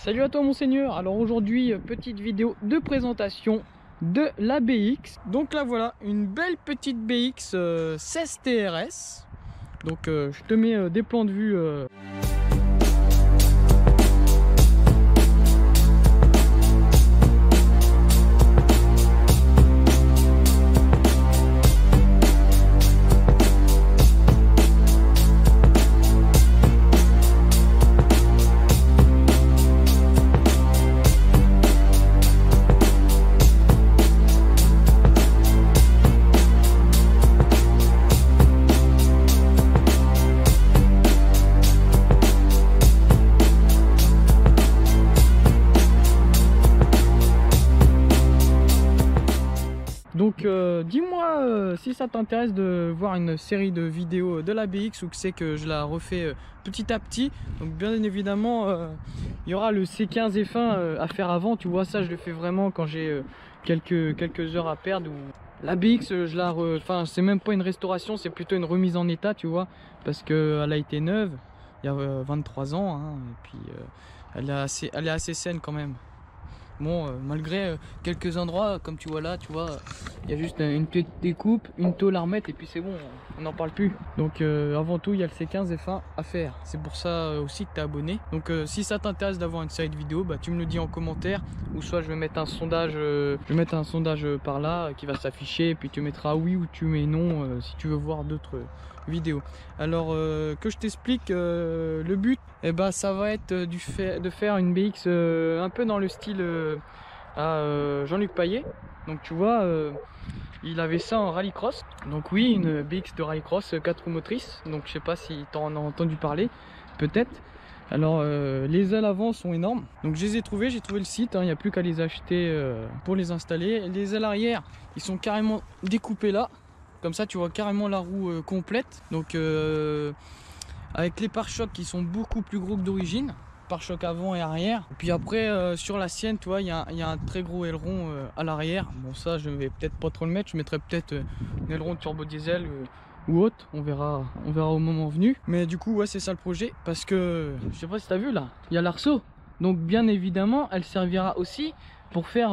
Salut à toi monseigneur. Alors aujourd'hui petite vidéo de présentation de la BX. Donc là voilà une belle petite BX 16 TRS. Donc je te mets des plans de vue Donc dis-moi si ça t'intéresse de voir une série de vidéos de la BX ou que c'est que je la refais petit à petit. Donc bien évidemment il y aura le C15 F1 à faire avant, tu vois, ça je le fais vraiment quand j'ai quelques heures à perdre. La BX enfin c'est même pas une restauration, c'est plutôt une remise en état, tu vois, parce qu'elle a été neuve il y a 23 ans hein, et puis elle est assez saine quand même. Bon, malgré quelques endroits, comme tu vois là, tu vois, il y a juste une petite découpe, une tôle à remettre et puis c'est bon, on n'en parle plus. Donc avant tout, il y a le C15 F1 à faire. C'est pour ça aussi que tu es abonné. Donc si ça t'intéresse d'avoir une série de vidéos, bah, tu me le dis en commentaire. Ou soit je vais mettre un sondage, par là qui va s'afficher. Et puis tu mettras oui ou tu mets non si tu veux voir d'autres vidéos. Alors que je t'explique le but, et bah, ça va être de faire une BX un peu dans le style à Jean-Luc Paillet. Donc tu vois il avait ça en rallycross. Donc oui, une BX de rallycross 4 roues motrices. Donc je sais pas si tu en as entendu parler, peut-être. Alors les ailes avant sont énormes. Donc je les ai trouvées, j'ai trouvé le site, hein, il n'y a plus qu'à les acheter pour les installer. Les ailes arrière, ils sont carrément découpés là. Comme ça tu vois carrément la roue complète. Donc avec les pare-chocs qui sont beaucoup plus gros que d'origine, pare-choc avant et arrière. Et puis après sur la sienne, tu vois, il y a un très gros aileron à l'arrière. Bon, ça je vais peut-être pas trop le mettre, je mettrai peut-être un aileron de turbo diesel ou autre, on verra au moment venu. Mais du coup ouais, c'est ça le projet, parce que je sais pas si tu as vu là, il y a l'arceau. Donc bien évidemment elle servira aussi pour faire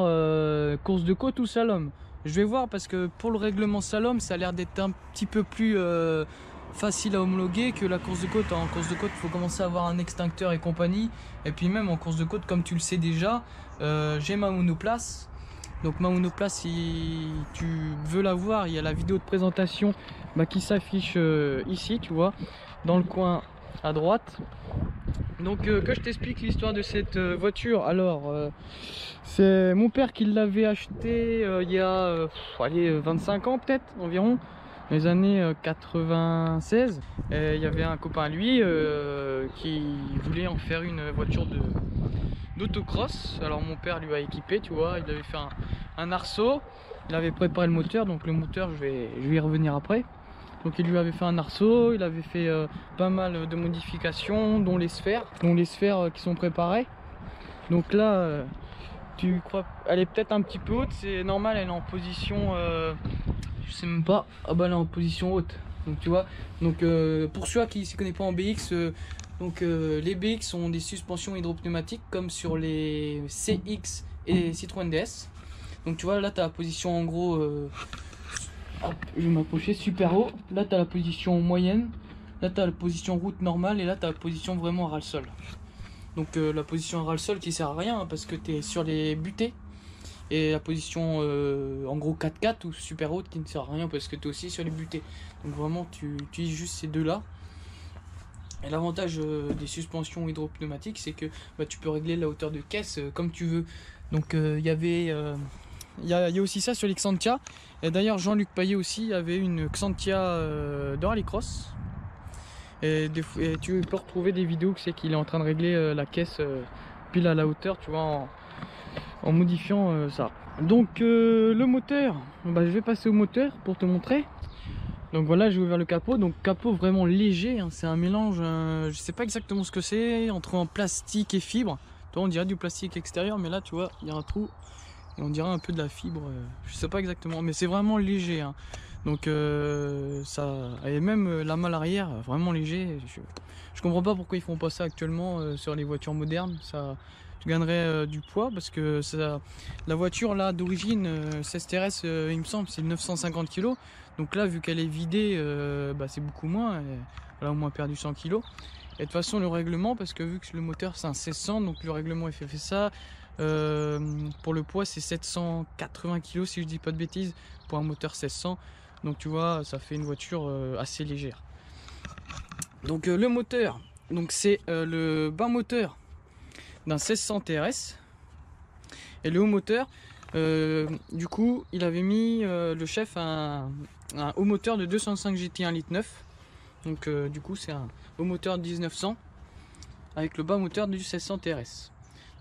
course de côte ou slalom. Je vais voir, parce que pour le règlement slalom ça a l'air d'être un petit peu plus facile à homologuer que la course de côte. En course de côte il faut commencer à avoir un extincteur et compagnie. Et puis même en course de côte, comme tu le sais déjà, j'ai ma monoplace. Donc ma monoplace, si tu veux la voir, il y a la vidéo de présentation qui s'affiche ici, tu vois, dans le coin à droite. Donc que je t'explique l'histoire de cette voiture. Alors c'est mon père qui l'avait acheté il y a 25 ans peut-être environ, les années 96. Et il y avait un copain à lui qui voulait en faire une voiture d'autocross. Alors mon père lui a équipé, tu vois, il avait fait un arceau, il avait préparé le moteur. Donc le moteur je vais y revenir après. Donc il lui avait fait un arceau, il avait fait pas mal de modifications, dont les sphères qui sont préparées. Donc là tu crois, elle est peut-être un petit peu haute, c'est normal, elle est en position je sais même pas, ah bah elle est en position haute. Donc tu vois, donc pour ceux qui ne s'y connaissent pas en BX, les BX ont des suspensions hydropneumatiques comme sur les CX et Citroën DS. Donc tu vois, là tu as la position en gros hop, je vais m'approcher super haut. Là tu as la position moyenne, là tu as la position route normale, et là tu as la position vraiment ras le sol. Donc la position ras le sol qui sert à rien, hein, parce que tu es sur les butées. Et la position en gros 4x4 ou super haute qui ne sert à rien parce que tu es aussi sur les butées. Donc vraiment tu utilises juste ces deux là. Et l'avantage des suspensions hydropneumatiques, c'est que tu peux régler la hauteur de caisse comme tu veux. Donc il y a aussi ça sur les Xantia. Et d'ailleurs Jean-Luc Paillet aussi avait une Xantia de rallycross. Et tu peux retrouver des vidéos qu'il est en train de régler la caisse pile à la hauteur, tu vois, en modifiant ça. Donc le moteur, je vais passer au moteur pour te montrer. Donc voilà, j'ai ouvert le capot. Donc capot vraiment léger, hein, c'est un mélange, je sais pas exactement ce que c'est, entre un plastique et fibre. Toi on dirait du plastique extérieur, mais là tu vois il y a un trou et on dirait un peu de la fibre, je sais pas exactement, mais c'est vraiment léger, hein. Donc ça, et même la malle arrière vraiment léger. Je comprends pas pourquoi ils font pas ça actuellement sur les voitures modernes. Ça, tu gagnerais du poids parce que la voiture là d'origine 16 TRS il me semble c'est 950 kg. Donc là vu qu'elle est vidée c'est beaucoup moins, elle a au moins perdu 100 kg. Et de toute façon le règlement, parce que vu que le moteur c'est un 1600, donc le règlement fait ça, pour le poids c'est 780 kg si je dis pas de bêtises pour un moteur 1600. Donc tu vois ça fait une voiture assez légère. Donc le moteur, donc c'est le bas moteur d'un 1600 TRS et le haut moteur du coup il avait mis le chef un haut moteur de 205 GT 1,9 litre. Donc du coup c'est un haut moteur de 1900 avec le bas moteur du 1600 TRS.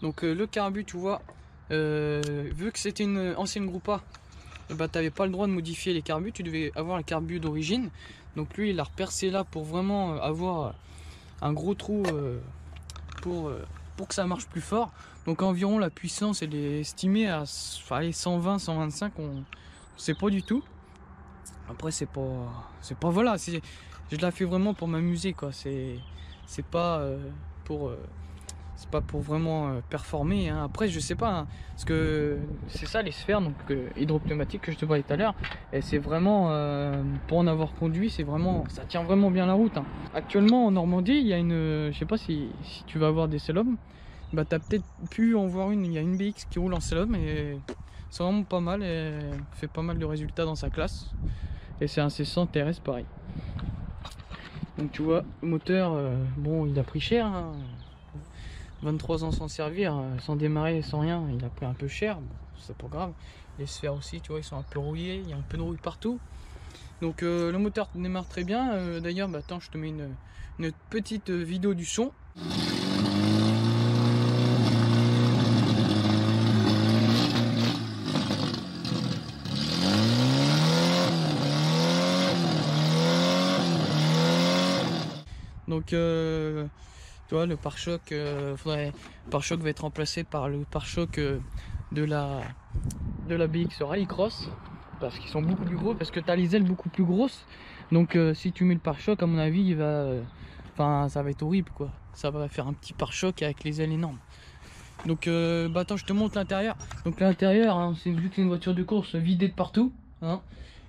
Donc le carbu tu vois vu que c'était une ancienne Gruppa, bah t'avais pas le droit de modifier les carbus, tu devais avoir les carbus d'origine. Donc lui il a repercé là pour vraiment avoir un gros trou pour que ça marche plus fort. Donc environ la puissance elle est estimée à 120 125, on sait pas du tout. Après c'est pas voilà, je la fais vraiment pour m'amuser quoi, c'est pas c'est pas pour vraiment performer hein. Après je sais pas hein, parce que c'est ça les sphères donc hydropneumatiques que je te parlais tout à l'heure, et c'est vraiment pour en avoir conduit, c'est vraiment, ça tient vraiment bien la route hein. Actuellement en Normandie il y a une, je sais pas si tu vas avoir des slalom, bah t'as peut-être pu en voir une, il y a une BX qui roule en slalom et c'est vraiment pas mal et fait pas mal de résultats dans sa classe, et c'est un 600 TRS pareil. Donc tu vois le moteur bon il a pris cher hein. 23 ans sans servir, sans démarrer, sans rien, il a pris un peu cher, bon, c'est pas grave. Les sphères aussi, tu vois, ils sont un peu rouillés, il y a un peu de rouille partout. Donc le moteur démarre très bien. D'ailleurs, bah, attends, je te mets une petite vidéo du son. Donc tu vois le pare-choc, le pare-choc va être remplacé par le pare-choc de la BX Rallycross, parce qu'ils sont beaucoup plus gros, parce que tu as les ailes beaucoup plus grosses. Donc si tu mets le pare-choc à mon avis il va ça va être horrible quoi, ça va faire un petit pare-choc avec les ailes énormes. Donc bah attends je te montre l'intérieur. Donc l'intérieur hein, c'est vu que c'est une voiture de course vidée de partout hein,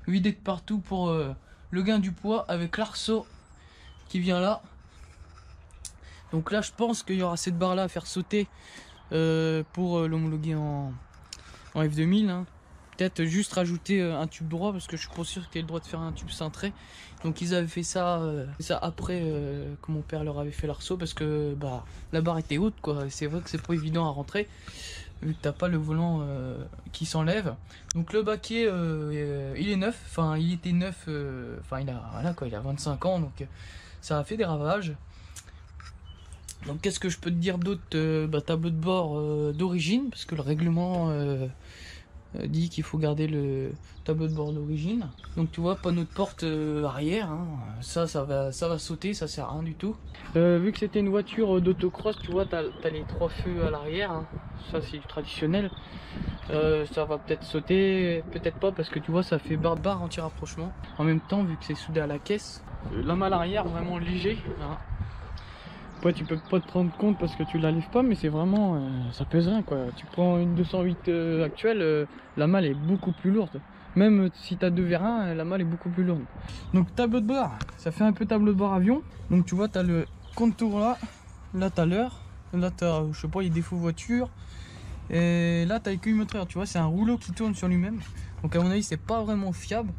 vidée de partout pour le gain du poids, avec l'arceau qui vient là. Donc là je pense qu'il y aura cette barre là à faire sauter pour l'homologuer en F2000 hein. Peut-être juste rajouter un tube droit, parce que je suis pas sûr que tu aies le droit de faire un tube cintré. Donc ils avaient fait ça après que mon père leur avait fait l'arceau, parce que bah la barre était haute quoi. C'est vrai que c'est pas évident à rentrer vu que t'as pas le volant qui s'enlève. Donc le baquet il est neuf, enfin il était neuf, il a voilà quoi, il a 25 ans, donc ça a fait des ravages. Donc qu'est-ce que je peux te dire d'autre? Tableau de bord d'origine, parce que le règlement dit qu'il faut garder le tableau de bord d'origine. Donc tu vois, panneau de porte arrière, hein. ça va sauter, ça sert à rien du tout. Vu que c'était une voiture d'autocross, tu vois, t'as les 3 feux à l'arrière, hein. Ça c'est du traditionnel. Ça va peut-être sauter, peut-être pas, parce que tu vois ça fait barre anti-rapprochement. En même temps, vu que c'est soudé à la caisse, la malle arrière vraiment léger, hein. Ouais, tu peux pas te rendre compte parce que tu la lèves pas, mais c'est vraiment ça pèse rien quoi. Tu prends une 208 actuelle, la malle est beaucoup plus lourde. Même si tu as 2 vérins, la malle est beaucoup plus lourde. Donc tableau de bord, ça fait un peu tableau de bord avion. Donc tu vois, tu as le contour là tu as l'heure, là tu as, je sais pas, il y a des faux voitures. Et là tu as l'écueil moteur, tu vois, c'est un rouleau qui tourne sur lui-même. Donc à mon avis, c'est pas vraiment fiable.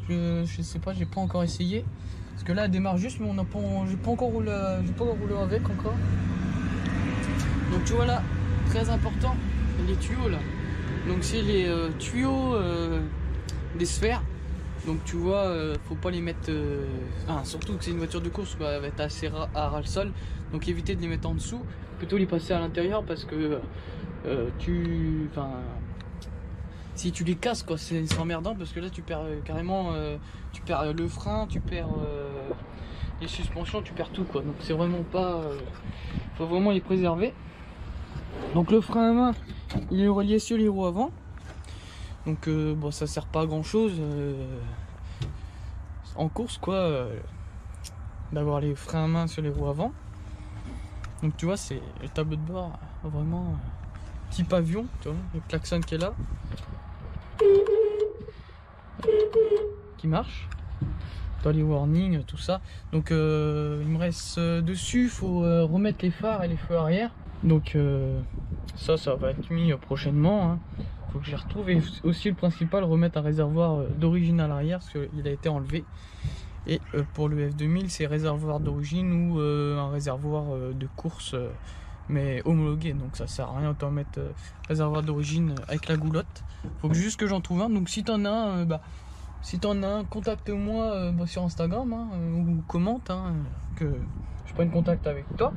Je sais pas, j'ai pas encore essayé. Parce que là elle démarre juste, mais j'ai pas encore roulé avec encore. Donc tu vois là, très important, les tuyaux là. Donc c'est les tuyaux des sphères. Donc tu vois, faut pas les mettre. Surtout que c'est une voiture de course, bah, elle va être assez à ras le sol. Donc éviter de les mettre en dessous, plutôt les passer à l'intérieur, parce que si tu les casses quoi, c'est emmerdant, parce que là tu perds carrément tu perds le frein, tu perds les suspensions, tu perds tout quoi. Donc c'est vraiment pas faut vraiment les préserver. Donc le frein à main il est relié sur les roues avant, donc bon ça sert pas à grand chose en course quoi, d'avoir les freins à main sur les roues avant. Donc tu vois, c'est le tableau de bord vraiment type avion, tu vois, le klaxon qui est là, qui marche, dans les warnings, tout ça. Donc il me reste dessus, il faut remettre les phares et les feux arrière. Donc ça va être mis prochainement, hein. Faut que je les retrouve. Et aussi le principal, remettre un réservoir d'origine à l'arrière parce qu'il a été enlevé. Et pour le F2000, c'est réservoir d'origine ou un réservoir de course mais homologué, donc ça sert à rien, autant mettre réservoir d'origine avec la goulotte. Faut que juste que j'en trouve un. Donc si t'en as un, si t'en as un, contacte-moi sur Instagram, hein, ou commente, hein, que je prenne contact avec toi.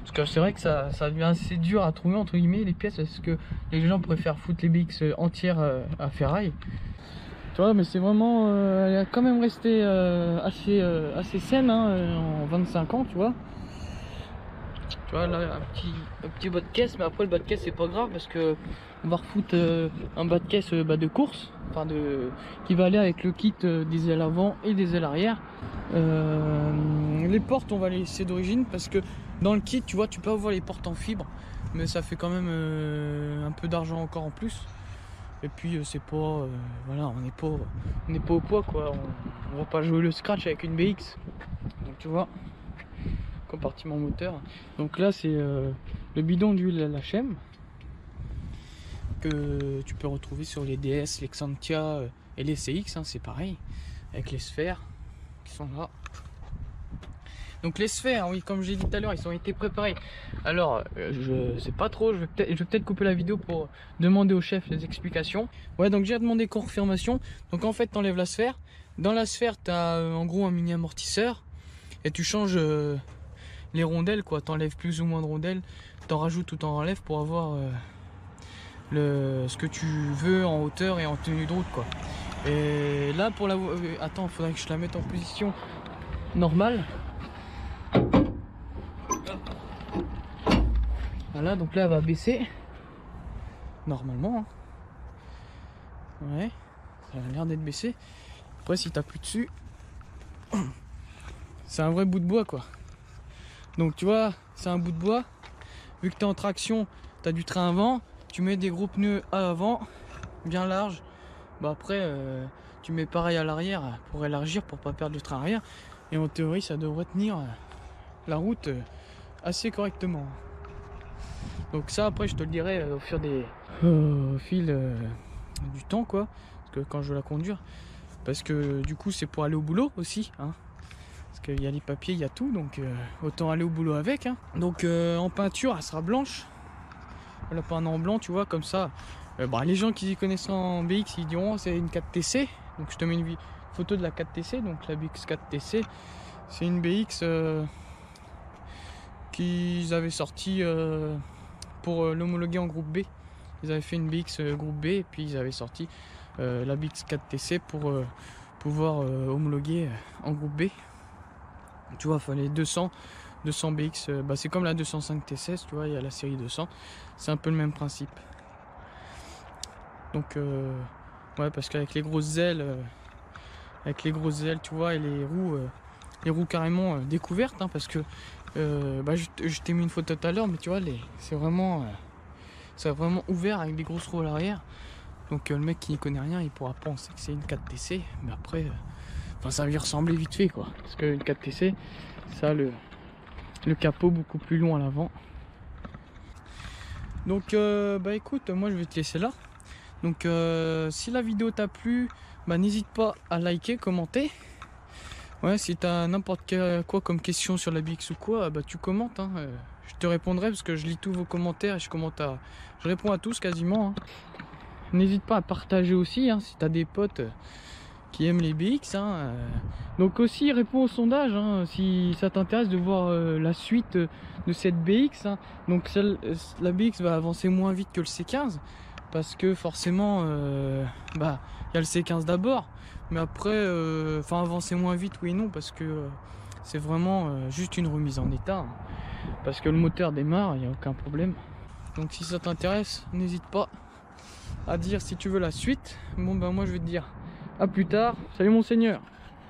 Parce que c'est vrai que ça devient assez dur à trouver entre guillemets les pièces, parce que les gens préfèrent foutre les BX entières à ferraille. Tu vois, mais c'est vraiment, elle a quand même resté assez saine, hein, en 25 ans, tu vois. Tu vois, là, un petit bas de caisse, mais après le bas de caisse c'est pas grave parce que on va refoutre un bas de caisse de course, enfin qui va aller avec le kit des ailes avant et des ailes arrière. Les portes on va les laisser d'origine parce que dans le kit, tu vois, tu peux avoir les portes en fibre, mais ça fait quand même un peu d'argent encore en plus. Et puis c'est pas, voilà, on n'est pas au poids quoi, on va pas jouer le scratch avec une BX. Donc tu vois, compartiment moteur. Donc là c'est le bidon d'huile LHM que tu peux retrouver sur les DS, les Xantia et les CX, hein, c'est pareil, avec les sphères qui sont là. Donc les sphères, oui, comme j'ai dit tout à l'heure, ils ont été préparés. Alors, je sais pas trop, je vais peut-être couper la vidéo pour demander au chef les explications. Ouais, donc j'ai demandé confirmation. Donc en fait, tu enlèves la sphère. Dans la sphère, tu as en gros un mini amortisseur. Et tu changes les rondelles, quoi. Tu enlèves plus ou moins de rondelles. Tu en rajoutes ou tu en enlèves pour avoir ce que tu veux en hauteur et en tenue de route, quoi. Et là, pour la... attends, il faudrait que je la mette en position normale. Voilà, donc là elle va baisser normalement, hein. Ouais, ça a l'air d'être baissé. Après si t'appuies dessus, c'est un vrai bout de bois quoi. Donc tu vois, c'est un bout de bois. Vu que t'es en traction, t'as du train avant, tu mets des gros pneus à l'avant bien larges. Bah après tu mets pareil à l'arrière pour élargir, pour pas perdre le train arrière. Et en théorie ça devrait tenir la route assez correctement. Donc ça après je te le dirai au fil du temps quoi, parce que quand je vais la conduire, parce que du coup c'est pour aller au boulot aussi, hein, parce qu'il y a les papiers, il y a tout, donc autant aller au boulot avec, hein. Donc en peinture elle sera blanche, elle a pas un en blanc, tu vois, comme ça les gens qui connaissent en BX ils diront c'est une 4TC. Donc je te mets une photo de la 4TC, donc la BX 4TC c'est une BX qu'ils avaient sorti pour l'homologuer en groupe B. Ils avaient fait une BX groupe B et puis ils avaient sorti la BX 4TC pour pouvoir homologuer en groupe B. Tu vois, il fallait 200 BX, c'est comme la 205 T16, tu vois, il y a la série 200, c'est un peu le même principe. Donc ouais, parce qu'avec les grosses ailes, tu vois, et les roues carrément découvertes, hein, parce que je t'ai mis une photo tout à l'heure, mais tu vois, c'est vraiment ouvert avec des grosses roues à l'arrière. Donc le mec qui n'y connaît rien, il pourra penser que c'est une 4TC, mais après, ça va lui ressembler vite fait, quoi. Parce qu'une 4TC, ça a le capot beaucoup plus long à l'avant. Donc écoute, moi je vais te laisser là. Donc si la vidéo t'a plu, n'hésite pas à liker, commenter. Ouais, si t'as n'importe quoi comme question sur la BX ou quoi, tu commentes, hein. Je te répondrai parce que je lis tous vos commentaires et je réponds à tous quasiment, hein. N'hésite pas à partager aussi, hein, si t'as des potes qui aiment les BX, hein. Donc aussi réponds au sondage, hein, si ça t'intéresse de voir la suite de cette BX, hein. Donc la BX va avancer moins vite que le C15 parce que forcément il y a le C15 d'abord. Mais après, avancer moins vite, oui et non, parce que c'est vraiment juste une remise en état, hein. Parce que le moteur démarre, il n'y a aucun problème. Donc si ça t'intéresse, n'hésite pas à dire si tu veux la suite. Bon moi je vais te dire à plus tard. Salut mon seigneur.